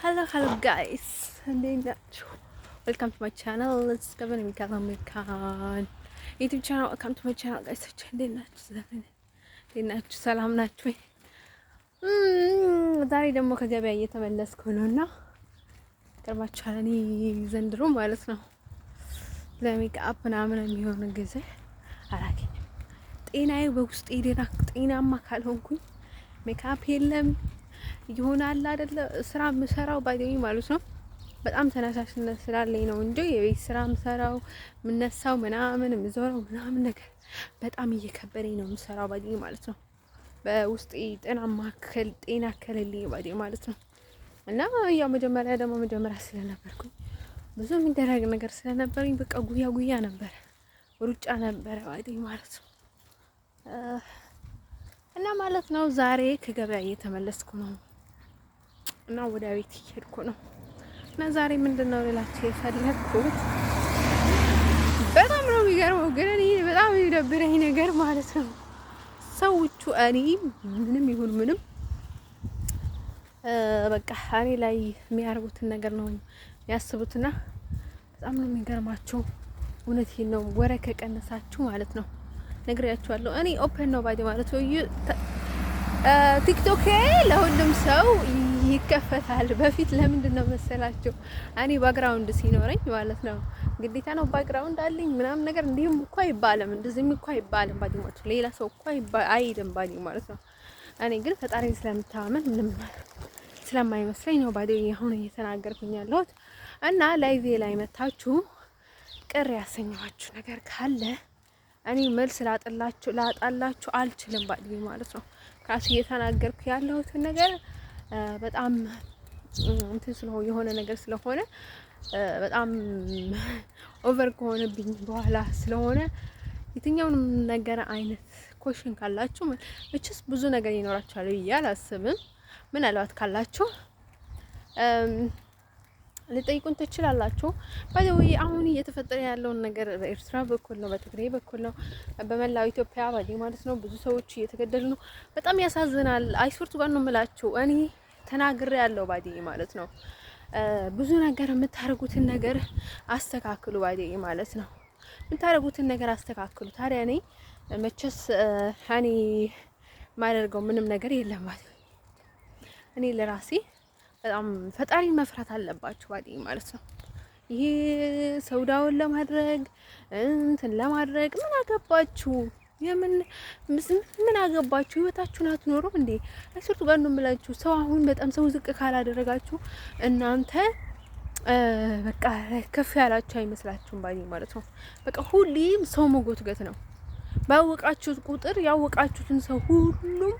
Hello guys, እንዴት ናችሁ? Welcome to my channel. Let's go and make American YouTube channel. Welcome to my channel guys. እንዴት ናችሁ? ሰላም ናችሁ? ዛሬ ደግሞ ከገበያ እየተመለስኩ ነውና ቀርባችኋል። እኔ ዘንድሮ ማለት ነው ለሜካፕ ምናምን የሚሆን ጊዜ አላገኝም። ጤናዬ በውስጤ ጤናማ ካልሆንኩኝ ሜካፕ የለም ይሆናል አይደለ? ስራ የምሰራው ባይደኝ ማለት ነው በጣም ተነሳሽነት ስላለኝ ነው እንጂ የቤት ስራ የምሰራው የምነሳው ምናምን የምዞረው ምናምን ነገር በጣም እየከበደኝ ነው የምሰራው ባይደኝ ማለት ነው። በውስጤ ጤና ከሌለኝ ባይደኝ ማለት ነው። እና ያው መጀመሪያ ስለነበርኩኝ ብዙ የሚደረግ ነገር ስለነበረኝ በቃ ጉያ ነበር፣ ሩጫ ነበር ባይደኝ ማለት ነው። እና ማለት ነው ዛሬ ከገበያ እየተመለስኩ ነው እና ወደ ቤት እየሄድኩ ነው። እና ዛሬ ምንድነው ልላችሁ የፈለኩት በጣም ነው የሚገርመው፣ ግን እኔ በጣም የሚደብረኝ ነገር ማለት ነው ሰዎቹ እኔ ምንም ይሁን ምንም በቃ እኔ ላይ የሚያርጉትን ነገር ነው የሚያስቡትና በጣም ነው የሚገርማቸው። እውነቴን ነው። ወረ ከቀነሳችሁ ማለት ነው ነግሬያችኋለሁ። እኔ ኦፕን ነው ባይ ማለት ነው። ቲክቶክ ለሁሉም ሰው ይከፈታል። በፊት ለምንድን ነው መሰላችሁ እኔ ባክግራውንድ ሲኖረኝ ማለት ነው ግዴታ ነው ባክግራውንድ አለኝ ምናምን ነገር እንዲህም እኮ አይባልም፣ እንደዚህም እኮ አይባልም ባዲ ማለት ነው። ሌላ ሰው እኮ አይደም ባዲ ማለት ነው። እኔ ግን ፈጣሪን ስለምታመን ምንም ስለማይመስለኝ ነው ባዲ አሁን እየተናገርኩኝ ያለሁት። እና ላይቭ ላይ መታችሁ ቅር ያሰኛችሁ ነገር ካለ እኔ መልስ ላጣላችሁ አልችልም ባዲ ማለት ነው። ካሱ እየተናገርኩ ያለሁትን ነገር በጣም እንትን ስለሆነ የሆነ ነገር ስለሆነ በጣም ኦቨር ከሆነብኝ በኋላ ስለሆነ የትኛውንም ነገር አይነት ኮሽን ካላችሁ እችስ ብዙ ነገር ይኖራችኋል ብዬ አላስብም። ምናልባት ካላችሁ ልጠይቁን ትችላላችሁ። ባይዘዌ አሁን እየተፈጠረ ያለውን ነገር በኤርትራ በኩል ነው፣ በትግራይ በኩል ነው፣ በመላው ኢትዮጵያ ባዲ ማለት ነው ብዙ ሰዎች እየተገደሉ ነው። በጣም ያሳዝናል። አይስወርቱ ጋር ነው የምላችሁ። እኔ ተናግሬ ያለው ባዲ ማለት ነው ብዙ ነገር የምታረጉትን ነገር አስተካክሉ ባዲ ማለት ነው። የምታረጉትን ነገር አስተካክሉ። ታዲያ እኔ መቼስ እኔ ማደርገው ምንም ነገር የለም ባዲ እኔ ለራሴ በጣም ፈጣሪን መፍራት አለባችሁ ባዲ ማለት ነው። ይሄ ሰውዳውን ለማድረግ እንትን ለማድረግ ምን አገባችሁ? ምን አገባችሁ? ህይወታችሁን አትኖሩም እንዴ? አይሰርቱ ጋር ነው የምላችሁ። ሰው አሁን በጣም ሰው ዝቅ ካላደረጋችሁ እናንተ በቃ ከፍ ያላችሁ አይመስላችሁም ባዲ ማለት ነው። በቃ ሁሌም ሰው መጎትገት ነው። ባወቃችሁት ቁጥር ያወቃችሁትን ሰው ሁሉም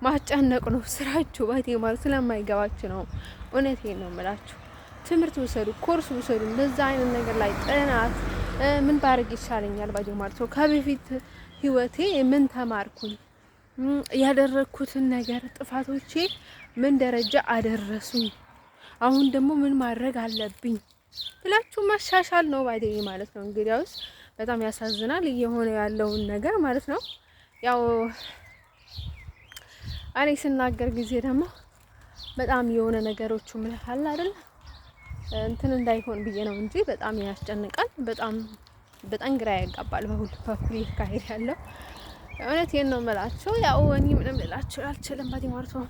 ማጫነቅ ነው ስራችሁ ባዲ ማለት ስለማይገባችሁ ነው። እውነቴን ነው የምላችሁ። ትምህርት ውሰዱ፣ ኮርስ ውሰዱ። እንደዛ አይነት ነገር ላይ ጥናት ምን ባረግ ይሻለኛል ባዲ ማለት ነው። ከበፊት ህይወቴ ምን ተማርኩኝ፣ ያደረኩትን ነገር ጥፋቶቼ ምን ደረጃ አደረሱኝ፣ አሁን ደግሞ ምን ማድረግ አለብኝ ብላችሁ ማሻሻል ነው ባዲ ማለት ነው። እንግዲያውስ በጣም ያሳዝናል እየሆነ ያለውን ነገር ማለት ነው። ያው እኔ ስናገር ጊዜ ደግሞ በጣም የሆነ ነገሮቹ ምን አለ አይደል እንትን እንዳይሆን ብዬ ነው እንጂ በጣም ያስጨንቃል። በጣም ግራ ያጋባል። በኩል ይካሄድ ያለው እውነቴን ነው የምላቸው። ያው እኔ ምንም ልላችሁ አልችልም ባዲ ማለት ነው።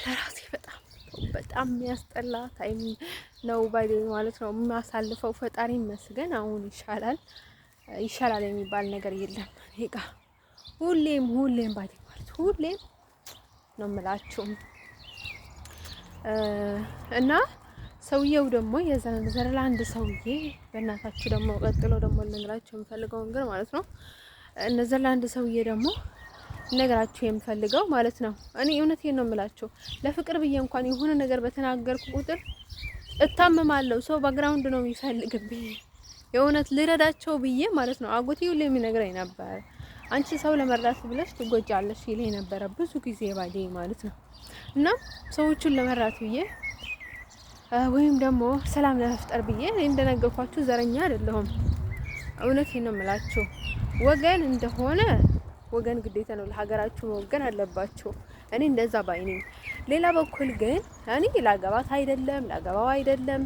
ለራሴ በጣም የሚያስጠላ ታይም ነው ባዲ ማለት ነው የማሳልፈው። ፈጣሪ ይመስገን አሁን ይሻላል የሚባል ነገር የለም እኔ ጋር ሁሌም ባዲ ማለት ሁሌም ነው የምላችሁ። እና ሰውየው ደግሞ የዘርላንድ ሰውዬ በእናታችሁ ደግሞ ቀጥሎ ደግሞ ልነግራችሁ የምፈልገው ነገር ማለት ነው ኔዘርላንድ ሰውዬ ደግሞ ልነግራችሁ የምፈልገው ማለት ነው እኔ እውነቴን ነው የምላችሁ። ለፍቅር ብዬ እንኳን የሆነ ነገር በተናገርኩ ቁጥር እታመማለሁ። ሰው ባክግራውንድ ነው የሚፈልግብኝ የእውነት ልረዳቸው ብዬ ማለት ነው። አጎቴ ሁሌ የሚነግረኝ ነበር አንቺ ሰው ለመርዳት ብለሽ ትጎጃለሽ ይለኝ ነበረ ብዙ ጊዜ ባዲ ማለት ነው። እና ሰዎቹን ለመርዳት ብዬ ወይም ደግሞ ሰላም ለመፍጠር ብዬ እንደነገርኳችሁ ዘረኛ አይደለሁም። እውነቴን ነው የምላችሁ። ወገን እንደሆነ ወገን ግዴታ ነው፣ ለሀገራችሁ መወገን አለባችሁ። እኔ እንደዛ ባይነኝ። ሌላ በኩል ግን እኔ ላገባት አይደለም ላገባው አይደለም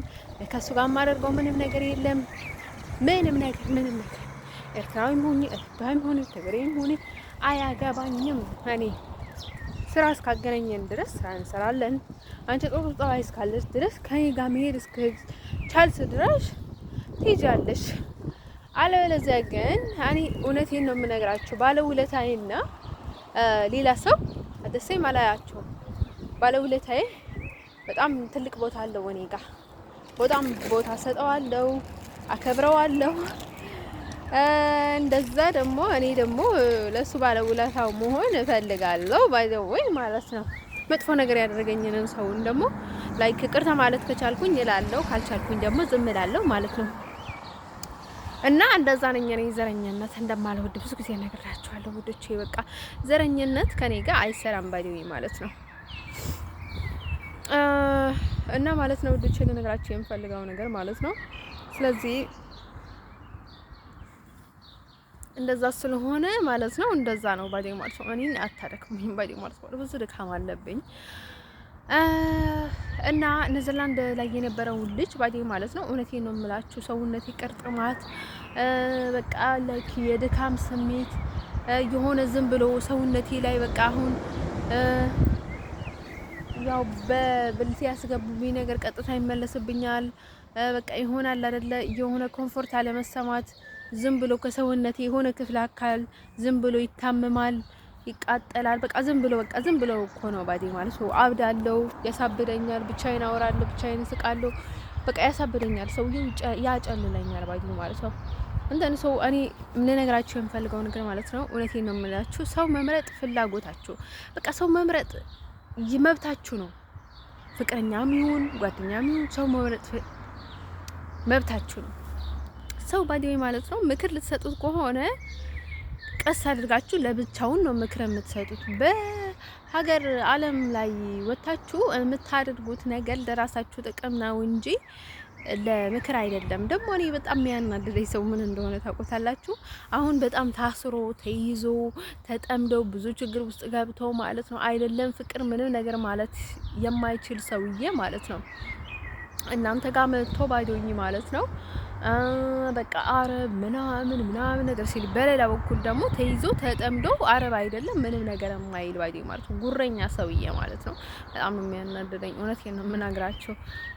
ከሱ ጋር የማደርገው ምንም ነገር የለም። ምንም ነገር ኤርትራዊም ሆኜ ኢትዮጵያዊም ሆኜ ትግሬም ሆኜ አያገባኝም። እኔ ስራ እስካገናኘን ድረስ ስራ እንሰራለን። አንቺ ጥሩ ጠባይ እስካለሽ ድረስ ከኔ ጋር መሄድ እስከቻልሽ ድረስ ትሄጃለሽ። አለበለዚያ ግን እኔ እውነቴን ነው የምነግራችሁ፣ ባለውለታዬና ሌላ ሰው አደሰኝ አላያቸውም። ባለውለታዬ በጣም ትልቅ ቦታ አለው እኔ ጋር፣ በጣም ቦታ ሰጠዋለሁ፣ አከብረዋለሁ። እንደዛ ደግሞ እኔ ደግሞ ለሱ ባለውለታው መሆን እፈልጋለሁ። ባይዘወይ ማለት ነው። መጥፎ ነገር ያደረገኝንን ሰውን ደግሞ ላይክ ይቅርታ ማለት ከቻልኩኝ እላለሁ፣ ካልቻልኩኝ ደግሞ ዝም እላለሁ ማለት ነው። እና እንደዛ ነኝ እኔ። ዘረኝነት እንደማልወድ ብዙ ጊዜ ነግራችኋለሁ ውዶቼ። በቃ ዘረኝነት ከኔ ጋር አይሰራም ባይደውይ ማለት ነው። እና ማለት ነው ውዶቼ ልነግራችሁ የምፈልገው ነገር ማለት ነው። ስለዚህ እንደዛ ስለሆነ ማለት ነው እንደዛ ነው ባዴ ማለት ነው። እኔን አታደክሙኝ ባዴ ማለት ነው። ብዙ ድካም አለብኝ እና ኔዘርላንድ ላይ የነበረው ልጅ ባዴ ማለት ነው። እውነቴን ነው የምላችሁ ሰውነቴ ቅርጥማት በቃ ላይክ የድካም ስሜት የሆነ ዝም ብሎ ሰውነቴ ላይ በቃ አሁን ያው በብልቴ ያስገቡብኝ ነገር ቀጥታ ይመለስብኛል። በቃ ይሆናል አይደለ የሆነ ኮምፎርት አለመሰማት ዝም ብሎ ከሰውነቴ የሆነ ክፍል አካል ዝም ብሎ ይታመማል፣ ይቃጠላል። በቃ ዝም ብሎ እኮ ነው ባዴ ማለት ነው። አብዳለሁ፣ ያሳብደኛል፣ ብቻዬን አወራለሁ፣ ብቻዬን እስቃለሁ። በቃ ያሳብደኛል፣ ሰውዬው ያጨልለኛል ባዴ ማለት ነው። እንትን ሰው እኔ ምን ነገራችሁ የምፈልገው ነገር ማለት ነው። እውነቴን ነው የምላችሁ ሰው መምረጥ ፍላጎታችሁ፣ በቃ ሰው መምረጥ መብታችሁ ነው። ፍቅረኛም ይሁን ጓደኛም ይሁን ሰው መምረጥ መብታችሁ ነው። ሰው ባዲዌ ማለት ነው ምክር ልትሰጡት ከሆነ ቀስ አድርጋችሁ ለብቻውን ነው ምክር የምትሰጡት። በሀገር ዓለም ላይ ወታችሁ የምታደርጉት ነገር ለራሳችሁ ጥቅም ነው እንጂ ለምክር አይደለም። ደግሞ እኔ በጣም የሚያናድደኝ ሰው ምን እንደሆነ ታውቁታላችሁ? አሁን በጣም ታስሮ ተይዞ ተጠምደው ብዙ ችግር ውስጥ ገብተው ማለት ነው አይደለም ፍቅር ምንም ነገር ማለት የማይችል ሰውዬ ማለት ነው እናንተ ጋር መጥቶ ባዶኝ ማለት ነው በቃ አረብ ምናምን ነገር ሲል፣ በሌላ በኩል ደግሞ ተይዞ ተጠምዶ አረብ አይደለም ምንም ነገር የማይል ባዲ ማለት ነው ጉረኛ ሰውዬ ማለት ነው። በጣም የሚያናድደኝ እውነቴን ነው የምናግራቸው።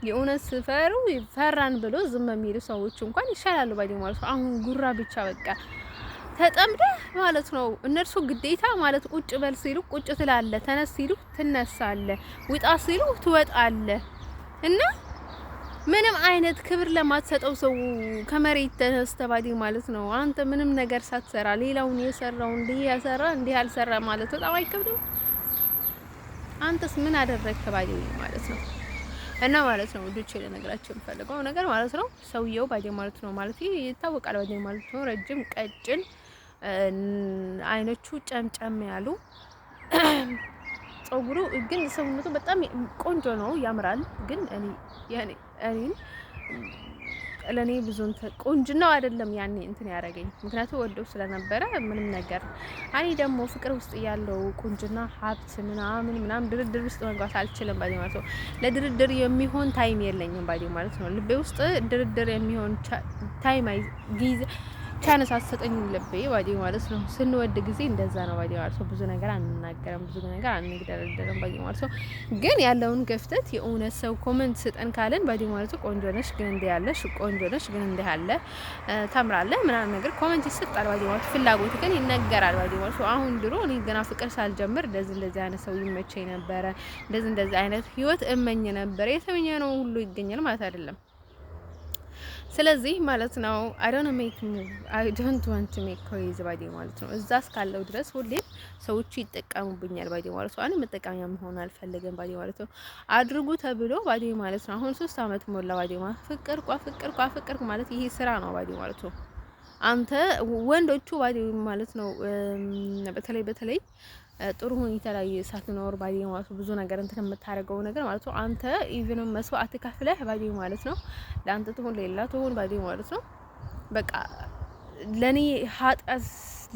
የእውነት ስፈሩ ፈራን ብሎ ዝም የሚሉ ሰዎች እንኳን ይሻላሉ ባዲ ማለት ነው። አሁን ጉራ ብቻ በቃ ተጠምደ ማለት ነው። እነርሱ ግዴታ ማለት ቁጭ በል ሲሉ ቁጭ ትላለ፣ ተነስ ሲሉ ትነሳለ፣ ውጣ ሲሉ ትወጣለ እና ምንም አይነት ክብር ለማትሰጠው ሰው ከመሬት ተነስተ ባዲ ማለት ነው አንተ ምንም ነገር ሳትሰራ ሌላውን የሰራው እንዲህ ያሰራ እንዲህ ያልሰራ ማለት በጣም አይከብድም? አንተስ ምን አደረግክ ባዲ ማለት ነው። እና ማለት ነው ልጅ ለነገራችሁ የምፈልገው ነገር ማለት ነው ሰውየው ባዲ ማለት ነው ማለት ይታወቃል። ባዲ ማለት ነው ረጅም ቀጭን አይኖቹ ጨምጨም ያሉ ጸጉሩ ግን ሰውነቱ በጣም ቆንጆ ነው፣ ያምራል። ግን እኔን ለኔ ብዙን ቆንጅናው አይደለም ያኔ እንትን ያደረገኝ፣ ምክንያቱም ወደው ስለነበረ ምንም ነገር። እኔ ደግሞ ፍቅር ውስጥ ያለው ቁንጅና ሀብት ምናምን ድርድር ውስጥ መግባት አልችልም ባዲ ማለት ነው። ለድርድር የሚሆን ታይም የለኝም ባዲ ማለት ነው። ልቤ ውስጥ ድርድር የሚሆን ታይም ጊዜ ቻንስ አትሰጠኝም ልቤ ባዲ ማለት ነው። ስንወድ ጊዜ እንደዛ ነው ባዲ ማለት ነው። ብዙ ነገር አንናገርም፣ ብዙ ነገር አንግደረደርም ባዲ ማለት ነው። ግን ያለውን ገፍተት የእውነት ሰው ኮሜንት ስጠን ካለን ባዲ ማለት ነው ቆንጆ ነሽ ግን እንዲህ ያለሽ፣ ቆንጆ ነሽ ግን እንዲህ ያለ፣ ታምራለህ ምናምን ነገር ኮሜንት ይሰጣል ባዲ ማለት ነው። ፍላጎት ግን ይነገራል ባዲ ማለት ነው። አሁን ድሮ እኔ ገና ፍቅር ሳልጀምር እንደዚህ አይነት ሰው ይመቸኝ ነበረ፣ እንደዚህ አይነት ህይወት እመኝ ነበር። የተመኘ ነው ሁሉ ይገኛል ማለት አይደለም። ስለዚህ ማለት ነው I don't want to make crazy ባዲ ማለት ነው። እዛ እስካለው ድረስ ሁሌም ሰዎች ይጠቀሙብኛል ባዲ ማለት ነው። እኔ መጠቀሚያ መሆን አልፈልግም ባዲ ማለት ነው። አድርጉ ተብሎ ባዲ ማለት ነው። አሁን 3 አመት ሞላ ባዲ ማለት ፍቅር ማለት ይሄ ስራ ነው ባዲ ማለት ነው። አንተ ወንዶቹ ባዲ ማለት ነው በተለይ ጥሩ ሁኔታ ላይ ሳትኖር ባዲ ማለት ብዙ ነገር እንትን የምታደርገው ነገር ማለት ነው። አንተ ኢቭን መስዋዕት ከፍለህ ባዲ ማለት ነው ለአንተ ትሁን ሌላ ትሁን ባዲ ማለት ነው። በቃ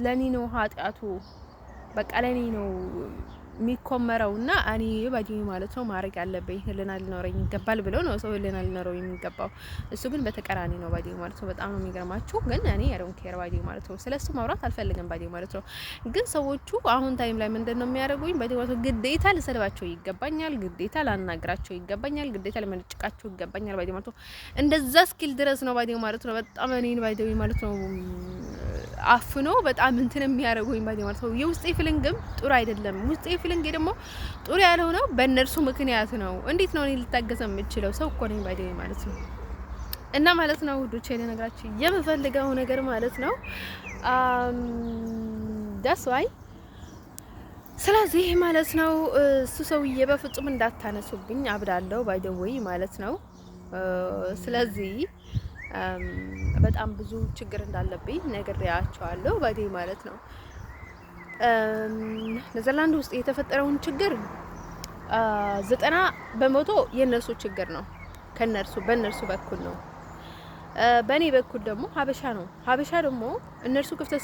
ለኔ ነው ኃጢያቱ፣ በቃ ለኔ ነው የሚኮመረውና እኔ ባዲ ማለት ነው ማድረግ ያለብኝ ህልና ሊኖረኝ ይገባል ብሎ ነው ሰው ህልና ሊኖረው የሚገባው። እሱ ግን በተቀራኒ ነው ባዲ ማለት ነው። በጣም ነው የሚገርማችሁ። ግን እኔ ዶንት ኬር ባዲ ማለት ነው። ስለሱ ማውራት አልፈልግም ባዲ ማለት ነው። ግን ሰዎቹ አሁን ታይም ላይ ምንድነው የሚያደርጉኝ? ባዲ ማለት ነው ግዴታ ልሰድባቸው ይገባኛል፣ ግዴታ ላናግራቸው ይገባኛል፣ ግዴታ ለመንጭቃቸው ይገባኛል ባዲ ማለት ነው። እንደዛ ስኪል ድረስ ነው ባዲ ማለት ነው። በጣም እኔን ባዲ ማለት ነው አፍኖ በጣም እንትን የሚያደርጉኝ ባዲ ማለት ነው። የውስጤ ፊሊንግም ጥሩ አይደለም። ውስጤ ፊሊንግ ደግሞ ጥሩ ያልሆነው በእነርሱ ምክንያት ነው። እንዴት ነው እኔ ልታገዘ የምችለው? ሰው እኮ ነኝ ባዲ ማለት ነው። እና ማለት ነው ውዶቼ ልነግራችሁ የምፈልገው ነገር ማለት ነው ዳስ ዋይ ስለዚህ ማለት ነው እሱ ሰውዬ በፍጹም እንዳታነሱብኝ አብዳለሁ ባይ ዘ ዌይ ማለት ነው። ስለዚህ በጣም ብዙ ችግር እንዳለብኝ ነግሬያቸዋለሁ ባዲ ማለት ነው። ኔዘርላንድ ውስጥ የተፈጠረውን ችግር 90% የነሱ ችግር ነው። በእነርሱ በኩል ነው። በእኔ በኩል ደግሞ ሀበሻ ነው። ሀበሻ ደግሞ እነርሱ ክፍተት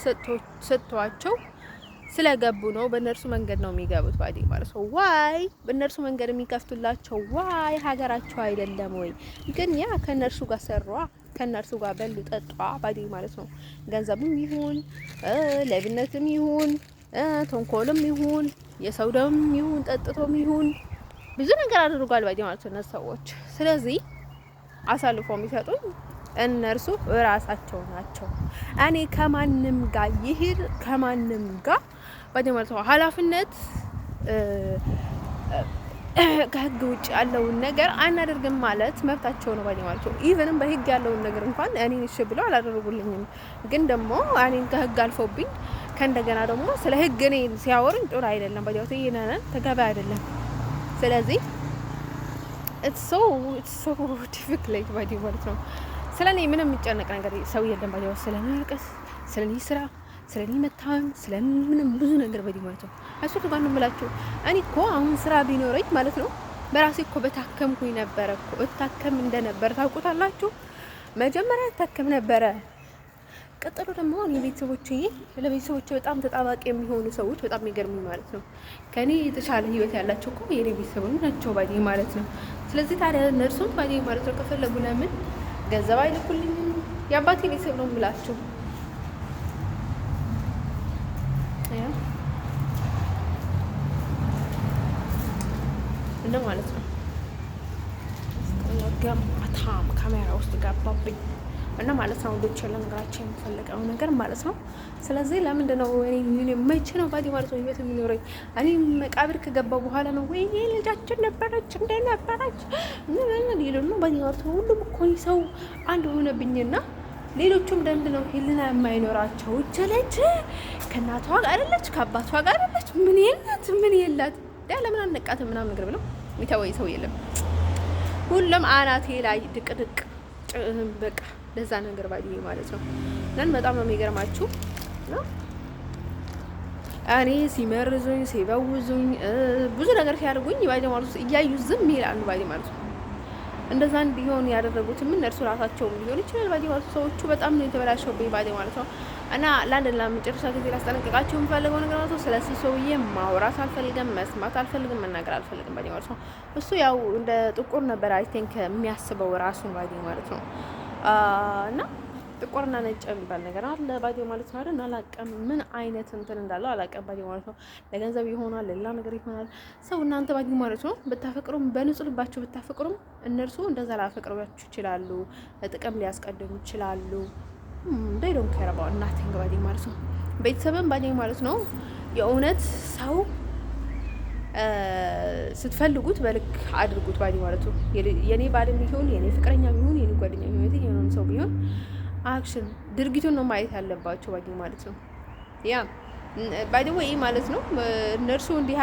ሰጥቷቸው ስለገቡ ነው። በእነርሱ መንገድ ነው የሚገቡት ባዲ ማለት ነው። ዋይ በእነርሱ መንገድ የሚከፍቱላቸው ዋይ ሀገራቸው አይደለም ወይ? ግን ያ ከእነርሱ ጋር ሰሯ፣ ከእነርሱ ጋር በሉ ጠጧ ባዲ ማለት ነው። ገንዘብም ይሁን ለብነትም ይሁን ተንኮልም ይሁን የሰው ደም ይሁን ጠጥቶም ይሁን ብዙ ነገር አድርጓል ባዲ ማለት ነው ሰዎች። ስለዚህ አሳልፎ የሚሰጡኝ እነርሱ ራሳቸው ናቸው። እኔ ከማንም ጋር ይሄድ ከማንም ጋር ባዲ ማለት ነው ኃላፊነት ከህግ ውጭ ያለውን ነገር አናደርግም ማለት መብታቸው ነው ባዲ ማለት ነው። ኢቨንም በህግ ያለውን ነገር እንኳን እኔን እሺ ብለው አላደረጉልኝም። ግን ደግሞ እኔን ከህግ አልፎብኝ ከእንደገና ደግሞ ስለ ህግ እኔን ሲያወሩኝ ጥሩ አይደለም ባዲ ማለት ነው። ይሄንን ተገቢ አይደለም። ስለዚህ it's so difficult ባዲ ማለት ነው። ስለኔ ምንም የሚጨነቅ ነገር ሰው የለም ባዲ ማለት ስለኔ ልቀስ ስለኔ ስራ ስለኔ መታም ስለምንም ብዙ ነገር ባዲ ማለት ነው። አሱት ጋር ነው የምላችሁ። እኔ እኮ አሁን ስራ ቢኖረኝ ማለት ነው በራሴ እኮ በታከምኩኝ ነበር እኮ እታከም እንደነበር ታውቁታላችሁ። መጀመሪያ እታከም ነበረ። ቀጥሎ ደግሞ ለቤተሰቦቼ በጣም ተጣባቂ የሚሆኑ ሰዎች በጣም የሚገርሙኝ ማለት ነው። ከኔ የተሻለ ህይወት ያላቸው እኮ የኔ ቤተሰቦች ናቸው ባዲ ማለት ነው። ስለዚህ ታዲያ እነርሱም ባዲ ማለት ነው ከፈለጉ ለምን ገንዘብ አይልኩልኝም? የአባቴ ቤተሰብ ነው የምላችሁ እና ማለት ነው። ገማታም ካሜራ ውስጥ ገባብኝ እና ማለት ነው ልጅ ለነገራችን የምፈልገው ነገር ማለት ነው። ስለዚህ ለምንድነው እኔ መቼ ነው ባዲ ማለት ነው ህይወት የሚኖረኝ? እኔ መቃብር ከገባው በኋላ ነው ወይ ልጃችን ነበረች እንደ ነበረች ምን ይሉ ነው ባዲ ማለት ነው። ሁሉም እኮ ሰው አንድ ሆነብኝና ሌሎቹም ለምንድነው ህሊና የማይኖራቸው? እጀለች ከእናቷ ጋር አይደለች ከአባቷ ጋር አይደለች ምን የላት ለምን አነቃተ ምናምን ነገር ብለው የሚተወይ ሰው የለም። ሁሉም አናቴ ላይ ድቅድቅ በቃ ለዛ ነገር ባዲ ማለት ነው። ነን በጣም ነው የሚገርማችሁ ነው። እኔ ሲመርዙኝ ሲበውዙኝ ብዙ ነገር ሲያደርጉኝ ባዲ ማለት ነው እያዩ ዝም ይላሉ ባዲ ማለት ነው። እንደዛ እንዲሆን ያደረጉት ምን እርሱ ራሳቸውም ሊሆን ይችላል ባዲ ማለት ነው። ሰዎቹ በጣም ነው የተበላሸውብኝ ባዲ ማለት ነው። እና ለአንድና ለመጨረሻ ጊዜ ላስጠነቅቃችሁ የምፈልገው ነገር ማለት ነው ስለዚህ ሰውዬ ማውራት አልፈልግም፣ መስማት አልፈልግም፣ መናገር አልፈልግም ባዲ ማለት ነው። እሱ ያው እንደ ጥቁር ነበር አይ ቲንክ የሚያስበው ራሱን ባዲ ማለት ነው። እና ጥቁርና ነጭ የሚባል ነገር አለ ባዲ ማለት ነው አይደል? አላውቅም ምን አይነት እንትን እንዳለው አላውቅም ባዲ ማለት ነው። ለገንዘብ ይሆናል ሌላ ነገር ይሆናል። ሰው እናንተ ባዲ ማለት ነው ብታፈቅሩም በንጹህ ልባችሁ ብታፈቅሩም እነርሱ እንደዛ ላፈቅሯችሁ ይችላሉ፣ ጥቅም ሊያስቀድሙ ይችላሉ። they don't care about nothing ባዲ ማለት ነው። ቤተሰብም ባዲ ማለት ነው የእውነት ሰው ስትፈልጉት በልክ አድርጉት ባዲ ማለት ነው። የኔ ባልም ይሁን የኔ ፍቅረኛ ይሁን የኔ ጓደኛ ይሁን የሆነ ሰው ቢሆን አክሽን ድርጊቱን ነው ማየት ያለባቸው ባዲ ማለት ነው። ያ ባይ ዘ ዌይ ማለት ነው እነርሱ እንዲህ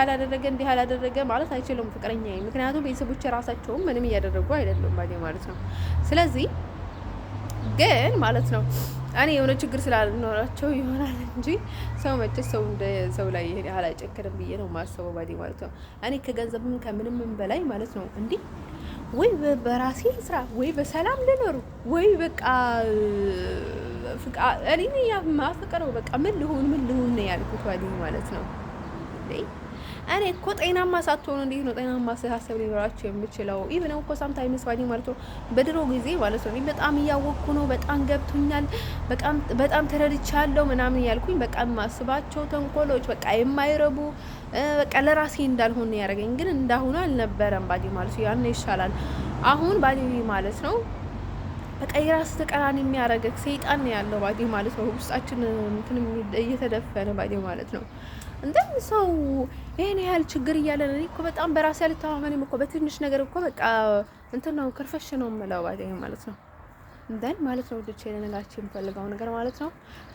አላደረገ ማለት አይችልም ፍቅረኛ። ምክንያቱም ቤተሰቦች ራሳቸውም ምንም እያደረጉ አይደለም ባዲ ማለት ነው። ስለዚህ ግን ማለት ነው እኔ የሆነ ችግር ስላልኖራቸው ይሆናል እንጂ ሰው መቼ ሰው እንደ ሰው ላይ ይሄን ያህል አይጨክርም ብዬ ነው ማሰበው ባዲ ማለት ነው። እኔ ከገንዘብም ከምንም በላይ ማለት ነው እንዲህ ወይ በራሴ ስራ ወይ በሰላም ልኖር ወይ በቃ እኔ ማፈቀረው በቃ ምን ልሆን ነው ያልኩት ባዲ ማለት ነው። እኔ እኮ ጤናማ ሳትሆኑ እንዴት ነው ጤናማ አስተሳሰብ ሊኖራቸው የሚችለው? ኢቭን እኮ ሳምታይምስ ባዲ ማለት ነው በድሮ ጊዜ ማለት ነው በጣም እያወቅኩ ነው፣ በጣም ገብቶኛል፣ በጣም ተረድቻለሁ ምናምን ያልኩኝ በቃ የማስባቸው ተንኮሎች በቃ የማይረቡ በቃ ለራሴ እንዳልሆነ ያደረገኝ። ግን እንዳሁኑ አልነበረም ባዲ ማለት ነው። ያን ይሻላል። አሁን ባዲ ማለት ነው በቃ የራስ ተቃራኒ የሚያደርገው ሰይጣን ነው ያለው ባዲ ማለት ነው። ውስጣችን እንትን እየተደፈነ ባዲ ማለት ነው። እንደም ሰው ይሄን ያህል ችግር እያለ ነው እኮ በጣም በራሴ አልተማመንም እኮ በትንሽ ነገር እኮ በቃ እንትን ነው ከርፈሽ ነው የምለው ባዲ ማለት ነው። እንደን ማለት ነው ወደቼ ለነጋችን የምፈልገው ነገር ማለት ነው።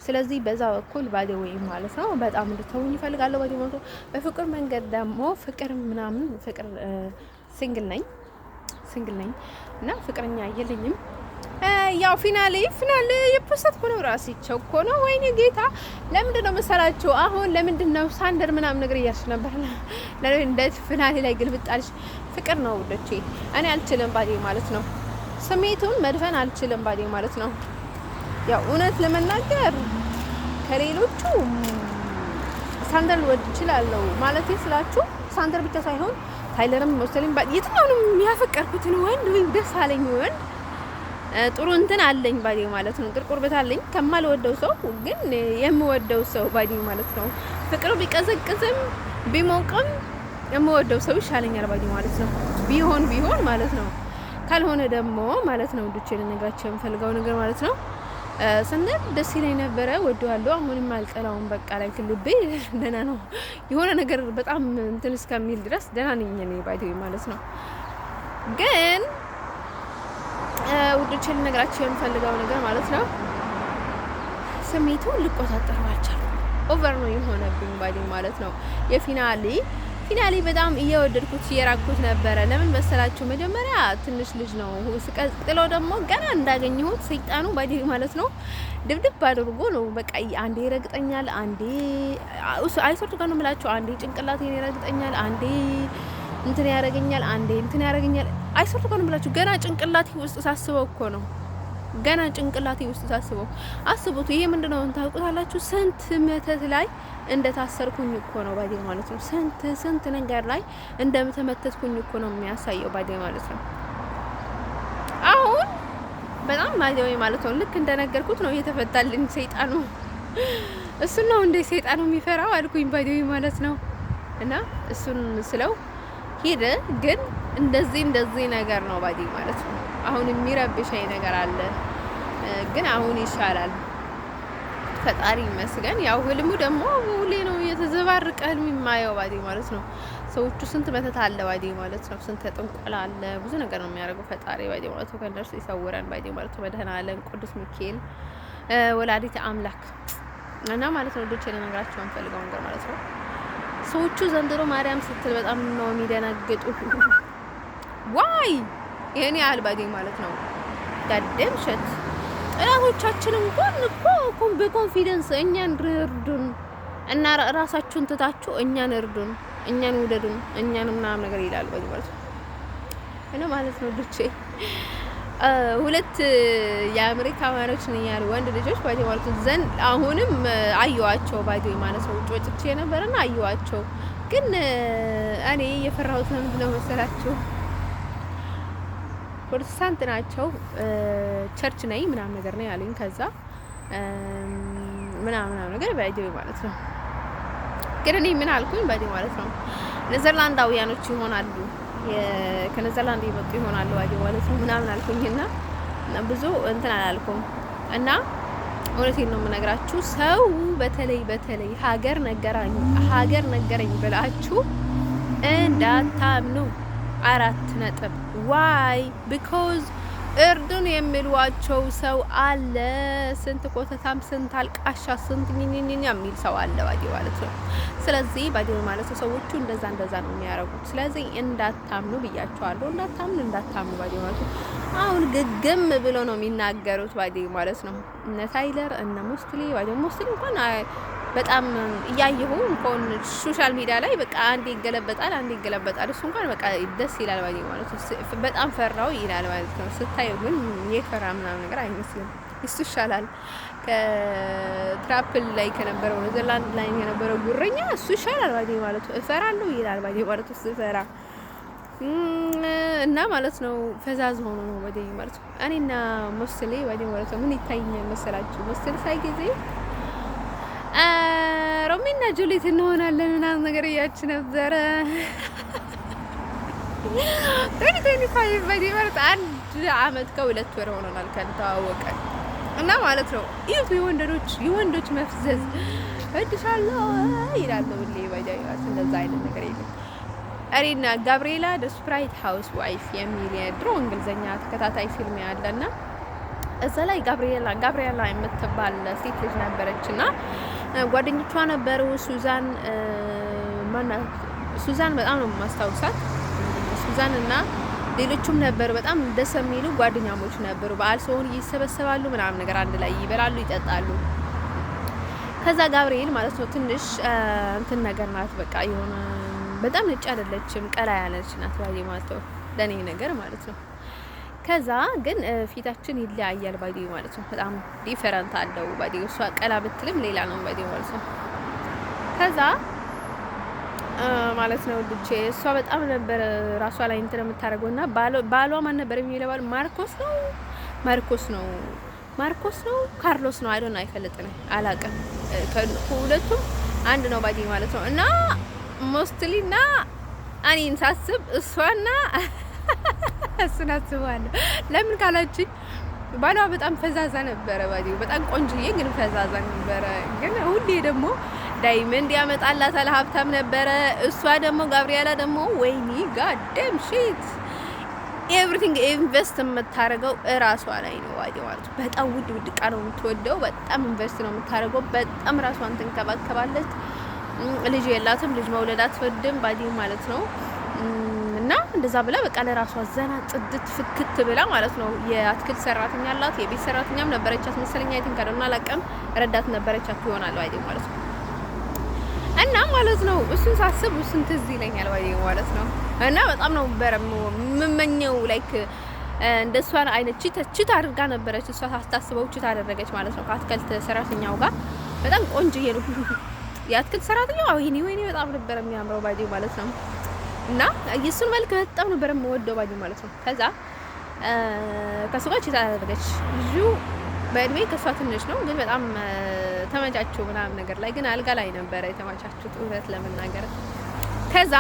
ስለዚህ በዛ በኩል ባዲ ወይ ማለት ነው በጣም እንድትሆኝ ይፈልጋለሁ ባዲ ማለት ነው። በፍቅር መንገድ ደግሞ ፍቅር ምናምን ፍቅር ሲንግል ነኝ እና ፍቅረኛ የለኝም። ያው ፊናሌ የፖስት ኮኖ ራስቸው ኮኖ ወይኔ ጌታ ለምንድን ነው መሰላችሁ? አሁን ለምንድን ነው ሳንደር ምናምን ነገር እያልሽ ነበር። ለምን እንደ ፊናሌ ላይ ግልብጣልሽ? ፍቅር ነው ወደቼ እኔ አልችልም ባዲ ማለት ነው። ስሜቱን መድፈን አልችልም ባዲ ማለት ነው። ያው እውነት ለመናገር ከሌሎቹ ሳንደር ወድ ይችላልው ማለት ስላችሁ ሳንደር ብቻ ሳይሆን ታይለርም ወስተሊም ባዲ የትኛውንም ያፈቀርኩትን ወንድ ወይ ደስ አለኝ ወንድ ጥሩ እንትን አለኝ ባዲ ማለት ነው። ጥሩ ቁርበት አለኝ ከማልወደው ሰው ግን የምወደው ሰው ባዲ ማለት ነው። ፍቅሩ ቢቀዘቅዝም ቢሞቅም የምወደው ሰው ይሻለኛል ባዲ ማለት ነው። ቢሆን ማለት ነው። ካልሆነ ደግሞ ማለት ነው ዱቼ ለነግራችሁ የምፈልገው ነገር ማለት ነው ሰንደል ደስ ይለኝ ነበረ፣ ወደዋለሁ። አሁንም አልጠላውም። በቃ ላይ ልቤ ደህና ነው። የሆነ ነገር በጣም እንትን እስከሚል ድረስ ደህና ነኝ እኔ ባዲ ማለት ነው። ግን ውዶቼ ልነግራችሁ የምፈልገው ነገር ማለት ነው ስሜቱን ልቆጣጠረው አልቻልኩም። ኦቨር ነው የሆነብኝ ባዲ ማለት ነው። የፊናሌ በጣም እየወደድኩት እየራኩት ነበረ። ለምን መሰላችሁ? መጀመሪያ ትንሽ ልጅ ነው፣ ስቀጥለው ደግሞ ገና እንዳገኘሁት ሰይጣኑ ባዲ ማለት ነው ድብድብ አድርጎ ነው በቃ አንዴ ይረግጠኛል፣ አንዴ አይሶርት ጋር ነው የምላችሁ፣ አንዴ ጭንቅላቴን ይረግጠኛል፣ አንዴ እንትን ያረገኛል፣ አንዴ እንትን ያረገኛል። አይሶርት ጋር ነው የምላችሁ። ገና ጭንቅላቴ ውስጥ ሳስበው እኮ ነው አስቡት። ይሄ ምንድነው ታውቁታላችሁ? ስንት መተት ላይ እንደታሰርኩኝ እኮ ነው ባዲ ማለት ነው። ስንት ነገር ላይ እንደምተመተትኩኝ እኮ ነው የሚያሳየው ባዲ ማለት ነው። አሁን በጣም ማዲያዊ ማለት ነው ልክ እንደነገርኩት ነው እየተፈታልኝ ሰይጣኑ። እሱን ነው እንደ ሰይጣኑ የሚፈራው አልኩኝ ባዲ ማለት ነው። እና እሱን ስለው ሄደ። ግን እንደዚህ ነገር ነው ባዲ ማለት ነው። አሁን የሚረብሸኝ ነገር አለ፣ ግን አሁን ይሻላል ፈጣሪ ይመስገን። ያው ህልሙ ደግሞ ሁሌ ነው የተዘባረቀ ህልም የማየው ባዲ ማለት ነው። ሰዎቹ ስንት መተት አለ ባዲ ማለት ነው። ስንት ጥንቆላ አለ፣ ብዙ ነገር ነው የሚያደርገው ፈጣሪ ባዲ ማለት ነው። ከእነርሱ ይሰውረን ባዲ ማለት ነው። መድኃኔዓለም ቅዱስ ሚካኤል ወላዲተ አምላክ እና ማለት ነው ልጆች ለነገራቸው አንፈልገው ነገር ማለት ነው። ሰዎቹ ዘንድሮ ማርያም ስትል በጣም ነው የሚደነግጡ። ዋይ ይሄን ያህል ባዲ ማለት ነው። ጋደም ሸት ጥላቶቻችን እንኳን እኮ በኮንፊደንስ እኛን እርዱን እና ራሳችሁን ትታችሁ እኛን እርዱን፣ እኛን ውደዱን፣ እኛን ምናምን ነገር ይላል ባዲ ማለት ነው። እና ማለት ነው ልጆቼ ሁለት የአሜሪካውያኖች ነኝ ያሉ ወንድ ልጆች ባዲ ማለት ነው ዘንድ አሁንም አየዋቸው ባዲ ማለት ነው። ጮጭቼ ነበርና አየዋቸው። ግን እኔ የፈራሁት ምንድን ነው መሰላችሁ? ፕሮቴስታንት ናቸው፣ ቸርች ነኝ ምናምን ነገር ነው ያሉኝ። ከዛ ምናምን ነገር ባዲ ማለት ነው። ግን እኔ ምን አልኩኝ ባዲ ማለት ነው ኔዘርላንዳውያኖች ይሆናሉ፣ ከኔዘርላንድ የመጡ ይሆናሉ ባዲ ማለት ነው ምናምን አልኩኝና ብዙ እንትን አላልኩም። እና እውነቴን ነው የምነግራችሁ፣ ሰው በተለይ ሀገር ነገረኝ ብላችሁ እንዳታምኑ። 4 ነጥብ። ዋይ ቢኮዝ እርዱን የሚሏቸው ሰው አለ። ስንት ኮተታም፣ ስንት አልቃሻ፣ ስንት ኝኝኝ የሚል ሰው አለ ባዲ ማለት ነው። ስለዚህ ባዲ ማለት ነው ሰዎቹ እንደዛ ነው የሚያደርጉት። ስለዚህ እንዳታምኑ ብያቸዋለሁ። እንዳታምኑ ባዲ ማለት ነው። አሁን ግግም ብሎ ነው የሚናገሩት ባዲ ማለት ነው። እነ ታይለር እነ ሙስሊ ባዲ ሙስሊ እንኳን በጣም እያየሁ እንኳን ሶሻል ሚዲያ ላይ በቃ አንዴ ይገለበጣል። እሱ እንኳን በቃ ደስ ይላል ባዲ ማለት ነው። በጣም ፈራው ይላል ማለት ነው። ስታየው ግን የፈራ ምናምን ነገር አይመስልም። እሱ ይሻላል። ከትራፕል ላይ ከነበረው ኔዘርላንድ ላይ ከነበረው ጉረኛ እሱ ይሻላል ባዲ ማለት ነው። እፈራለሁ ይላል ባዲ ማለት ነው። ስፈራ እና ማለት ነው ፈዛዝ ሆኖ ነው ባዲ ማለት ነው። እኔና ሞስሊ ባዲ ማለት ነው ምን ይታየኛል መሰላችሁ? ሞስሊ ሳይ ጊዜ ሮሚና ጁሊት እንሆናለን ምናምን ነገር እያች ነበረ። 2025 ባዲ ማለት 1 አመት ከ2 ወር ሆኖናል ከተዋወቀ እና ማለት ነው ይሄ የወንዶች መፍዘዝ እድሻለሁ ይላል ነው ሁሌ ባይጃይዋት እንደዛ አይነት ነገር የለም። እኔና ጋብሪኤላ ደ ስፕራይት ሃውስ ዋይፍ የሚል የድሮ እንግሊዘኛ ተከታታይ ፊልም ያለና እዛ ላይ ጋብሪኤላ የምትባል ሴት ልጅ ነበረችና ጓደኞቿ ነበሩ። ሱዛን በጣም ነው ማስታውሳት። ሱዛን እና ሌሎቹም ነበሩ። በጣም ደስ የሚሉ ጓደኛሞች ነበሩ። በዓል ሲሆን ይሰበሰባሉ ምናምን ነገር አንድ ላይ ይበላሉ፣ ይጠጣሉ። ከዛ ጋብሪኤል ማለት ነው ትንሽ እንትን ነገር ናት። በቃ የሆነ በጣም ነጭ አይደለችም፣ ቀላ ያለች ናት ባይ ማለት ነው ለኔ ነገር ማለት ነው። ከዛ ግን ፊታችን ይለያያል ባይ ማለት ነው። በጣም ዲፈረንት አለው ባይ። እሷ ቀላ ብትልም ሌላ ነው ባይ ማለት ነው። ከዛ ማለት ነው ልጄ እሷ በጣም ነበር ራሷ ላይ እንትን የምታደርገውና ባሏ ማን ነበር የሚለው ባል ማርኮስ ነው ካርሎስ ነው አይዶን አይፈልጥም አላውቅም። ከሁለቱም አንድ ነው ባዲ ማለት ነው። እና ሞስትሊና እኔን ሳስብ እሷና እሱን አስባለሁ። ለምን ካላችኝ ባሏ በጣም ፈዛዛ ነበረ ባዲ በጣም ቆንጆዬ ግን ፈዛዛ ነበረ። ግን ሁሌ ደግሞ ዳይመንድ ያመጣላታል፣ ሀብታም ነበረ። እሷ ደግሞ ጋብሪኤላ ደግሞ ወይኒ ጋደም ሺት ኤቭሪቲንግ ኢንቨስት የምታደርገው እራሷ ላይ ነው ማለት ነው። በጣም ውድ እቃ ነው የምትወደው። በጣም ኢንቨስት ነው የምታደርገው። በጣም ራሷን ትንከባከባለች። ልጅ የላትም፣ ልጅ መውለድ አትወድም ባዲ ማለት ነው። እና እንደዛ ብላ በቃ ለራሷ ዘና ጽድት ፍክት ብላ ማለት ነው። የአትክልት ሰራተኛ አላት፣ የቤት ሰራተኛም ነበረቻት መሰለኝ። አይ ቲንክ አደና አላቀም ረዳት ነበረቻት ይሆናል ባዲ ማለት ነው። እና ማለት ነው እሱን ሳስብ እሱን ትዝ ይለኛል ባይ ማለት ነው። እና በጣም ነው የምመኘው ላይክ እንደሷ አይነት ቺት አድርጋ ነበረች። እሷ ታስታስበው ቺት አደረገች ማለት ነው ከአትክልት ሰራተኛው ጋር። በጣም ቆንጆዬ ነው የአትክልት ሰራተኛው። ወይኔ በጣም ነበር የሚያምረው ባይ ማለት ነው። እና የሱን መልክ በጣም ነበር የምወደው ባይ ማለት ነው። ከዛ ከሱ ጋር ቺት አደረገች። ልጁ በእድሜ ከሷ ትንሽ ነው ግን በጣም ተመቻቸው ምናምን ነገር ላይ ግን አልጋ ላይ ነበረ የተመቻቹት እውነት ለመናገር። ከዛ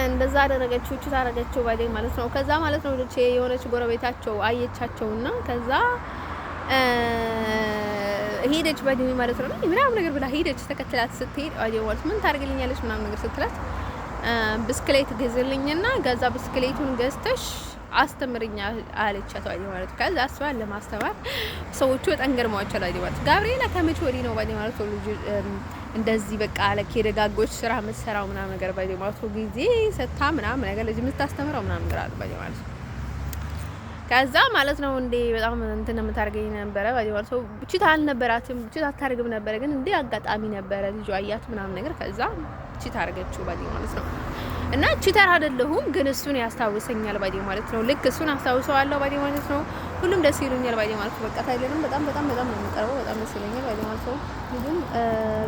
እንደዛ አደረገችው እቺ ታረገችው ባይ ማለት ነው። ከዛ ማለት ነው ልጅ የሆነች ጎረቤታቸው አየቻቸውና ከዛ ሄደች ባይ ማለት ነው። ምናምን ነገር ብላ ሄደች። ተከትላት ስትሄድ ባይ ማለት ምን ታርግልኛለች ምናምን ነገር ስትላት ብስክሌት ገዝልኝና ገዛ ብስክሌቱን ገዝተሽ አስተምርኛ አለቻት ባይ ማለት ነው። ከዛ እሷን ለማስተማር ሰዎቹ በጣም ገርሟቸው ላይ ማለት ጋብሪኤላ ከመቼ ወዲህ ነው ባይ ማለት ነው ልጅ እንደዚህ በቃ አለክ የደጋጎች ስራ መሰራው ምናምን ነገር ባይ ማለት ነው ጊዜ ሰታ ምናምን ነገር ልጅ የምታስተምረው ምናምን ነገር አለ ባይ ማለት ነው። ከዛ ማለት ነው እንዴ በጣም እንትን የምታርገኝ ነበረ ባይ ማለት ነው። ቺታ አልነበራትም፣ ቺታ አታርግም ነበረ ግን እንዴ አጋጣሚ ነበረ ልጅ አያት ምናምን ነገር ከዛ ቺታ አርገችው ባይ ማለት ነው። እና ቺተር አይደለሁም ግን እሱን ያስታውሰኛል ባይ ማለት ነው። ልክ እሱን አስታውሰዋለሁ ባይ ማለት ነው። ሁሉም ደስ ይሉኛል ባይ ማለት ነው። በቃ ታይለንም በጣም ነው የሚቀርበው። በጣም ደስ ይለኛል ባይ ማለት ነው። ሁሉም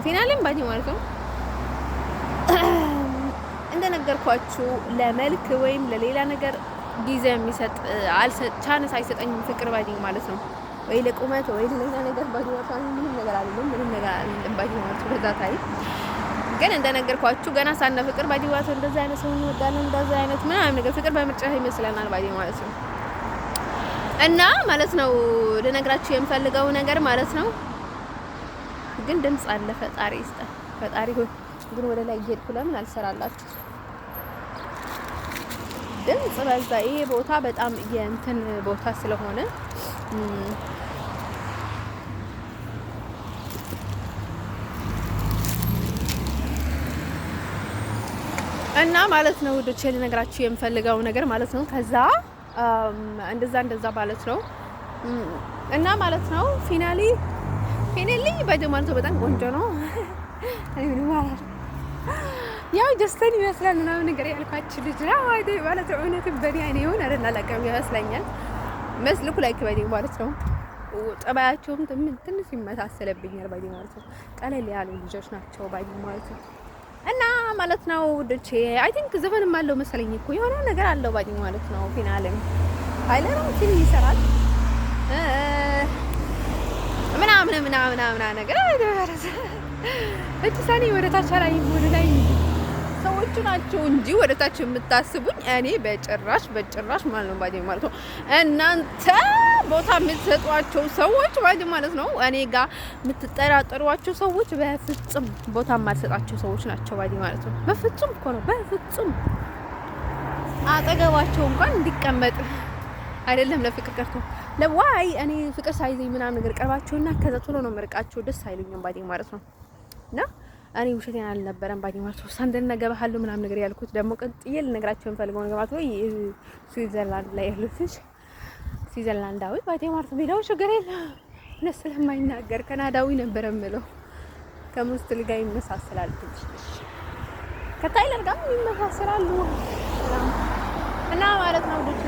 ፊናሌም ባይ ማለት ነው። እንደነገርኳችሁ ለመልክ ወይም ለሌላ ነገር ጊዜ የሚሰጥ ቻንስ አይሰጠኝም ፍቅር ባይ ማለት ነው። ወይ ለቁመት ወይ ለሌላ ነገር ባይ ማለት ነው። ምንም ነገር አይደለም ባይ ማለት ነው። በዛ ታሪክ ግን እንደነገርኳችሁ ገና ሳነ ፍቅር ባይ ማለት እንደዛ አይነት ሰው እንወዳለን እንደዛ አይነት ምናምን ነገር ፍቅር በምርጫ ይመስለናል ባይ ማለት ነው። እና ማለት ነው ልነግራችሁ የምፈልገው ነገር ማለት ነው ግን ድምጽ አለ። ፈጣሪ ይስጣል። ፈጣሪ ሆይ ግን ወደ ላይ እየሄድኩ ለምን አልሰራላችሁ? ድምጽ በዛ። ይሄ ቦታ በጣም የእንትን ቦታ ስለሆነ እና ማለት ነው ወደ ቼል ነግራችሁ የምፈልገው ነገር ማለት ነው ከዛ እንደዛ ማለት ነው። እና ማለት ነው ፊናሊ በደማንቶ በጣም ቆንጆ ነው። አይኑ ማለት ያው ጀስተን ይመስላል ምናምን ነገር ያልኳችሁ ልጅ ነው አይደል ማለት ነው። እውነትም በእኔ አይኔ ይሁን አይደል አላውቅም ይመስለኛል መስልኩ ላይክ ባይ ማለት ነው። ጠባያቸውም ትንሽ ይመሳሰለብኛል ባይ ማለት ነው። ቀለል ያሉ ልጆች ናቸው ባይ ማለት ነው። እና ማለት ነው ውዶቼ አይ ቲንክ ዘፈንም አለው መሰለኝ እኮ የሆነ ነገር አለው ባይ ማለት ነው። ፊናልም ሀይለር ፊልም ይሰራል ምናምን ነገር እቺ ሰኒ ወደ ታች ላይ ወደ ላይ ሰዎቹ ናቸው እንጂ ወደ ታች የምታስቡኝ እኔ በጭራሽ ማለት ነው ማለት ነው። እናንተ ቦታ የምትሰጧቸው ሰዎች ማለት ነው እኔ ጋር የምትጠራጠሯቸው ሰዎች በፍጹም ቦታ የማልሰጣቸው ሰዎች ናቸው ማለት ነው። በፍጹም እኮ ነው በፍጹም አጠገባቸው እንኳን እንዲቀመጥ አይደለም ለፍቅር ቀርቶ ለዋይ እኔ ፍቅር ሳይዘኝ ምናምን ነገር ቀርባቸውና ከዛ ቶሎ ነው መርቃቸው ደስ አይሉኝም ማለት ነው። እና እኔ ውሸቴን አልነበረም ማለት ነው። ሳንደን ነገባሃለሁ ምናምን ነገር ያልኩት ደግሞ ቀጥዬ ልነግራቸው እንፈልገው ነገር ማለት ነው። ስዊዘርላንድ ላይ ያሉት ስዊዘርላንዳዊ ማለት ነው። ሌላው ችግር የለም እነሱ ስለማይናገር ካናዳዊ ነበር የምለው ከሙስሊም ጋር ይመሳሰላል ትንሽ ከታይለር ጋር ይመሳሰላሉ እና ማለት ነው ወደ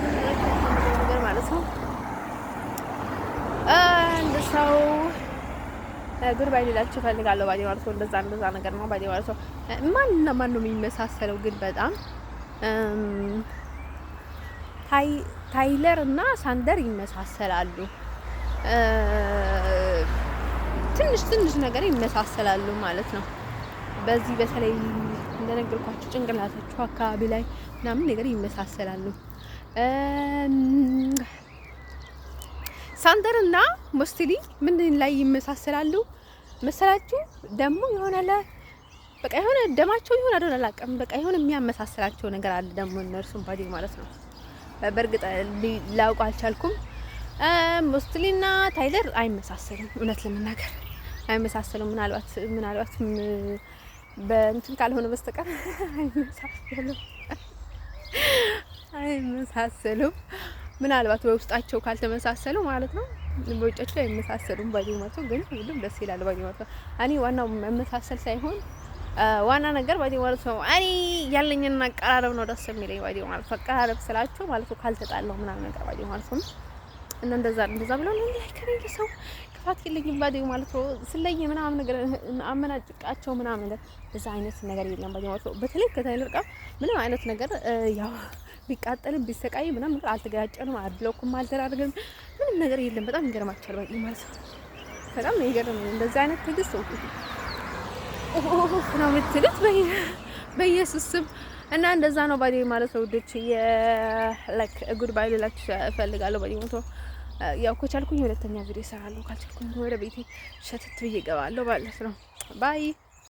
ነገር ማለት ነው። እንደሰው ጉድባይ ሌላችሁ ፈልጋለሁ ባዲ ማለት ነው። እንደዛ ነገር ነው ባዲ ማለት ነው። ማንና ማን ነው የሚመሳሰለው ግን በጣም ታይለር እና ሳንደር ይመሳሰላሉ። ትንሽ ነገር ይመሳሰላሉ ማለት ነው። በዚህ በተለይ እንደነገርኳችሁ ጭንቅላታችሁ አካባቢ ላይ ምናምን ነገር ይመሳሰላሉ። ሳንደር እና ሞስትሊ ምን ላይ ይመሳሰላሉ መሰላችሁ? ደግሞ የሆነ በቃ የሆነ ደማቸው ይሆን አይደል አላውቅም። በቃ የሆነ የሚያመሳስላቸው ነገር አለ ደግሞ እነርሱም ባዲ ማለት ነው። በእርግጥ ላውቅ አልቻልኩም። ሞስትሊ እና ታይለር አይመሳሰሉም፣ እውነት ለመናገር አይመሳሰሉም። ምናልባት በእንትን ካልሆነ በስተቀር አይመሳሰሉም። ምናልባት በውስጣቸው ካልተመሳሰሉ ማለት ነው። በውጫቸው ላይ አይመሳሰሉም ባዲ ማለት ነው። ግን ሁሉም ደስ ይላል ባዲ ማለት ነው። እኔ ዋናው መመሳሰል ሳይሆን ዋና ነገር ባዲ ማለት ነው። እኔ ያለኝን አቀራረብ ነው ደስ የሚለኝ ባዲ ማለት ነው። አቀራረብ ስላቸው ማለት ነው ካልተጣላው ምናምን ነገር ባዲ ማለት ነው። እና እንደዛ ብለው ነው እንዴ ከሌለ ሰው ክፋት የለኝም ባዲ ማለት ነው። ስለየ ምናምን ነገር አመናጭቃቸው ምናምን ነገር እዛ አይነት ነገር የለም ባዲ ማለት ነው። በተለይ ከታይለር ጋር ምንም አይነት ነገር ያው ቢቃጠልም ቢሰቃይ ምናምን ነገር አልተጋጨንም፣ አድለውኩም፣ አልተራረገንም፣ ምንም ነገር የለም። በጣም ይገርማችኋል ባዲ ማለት ነው። በጣም ይገርም እንደዛ አይነት ትግስት ነው የምትሉት በኢየሱስ ስም እና እንደዛ ነው ባዲ ማለት ነው። ውዶች የላይክ ጉድ ባይ ልላችሁ እፈልጋለሁ ባዲ ማለት ነው። ያው ከቻልኩኝ ሁለተኛ ቪዲዮ እሰራለሁ፣ ካልቻልኩኝ ወደ ቤቴ ሸተት ብዬ እገባለሁ ማለት ነው። ባይ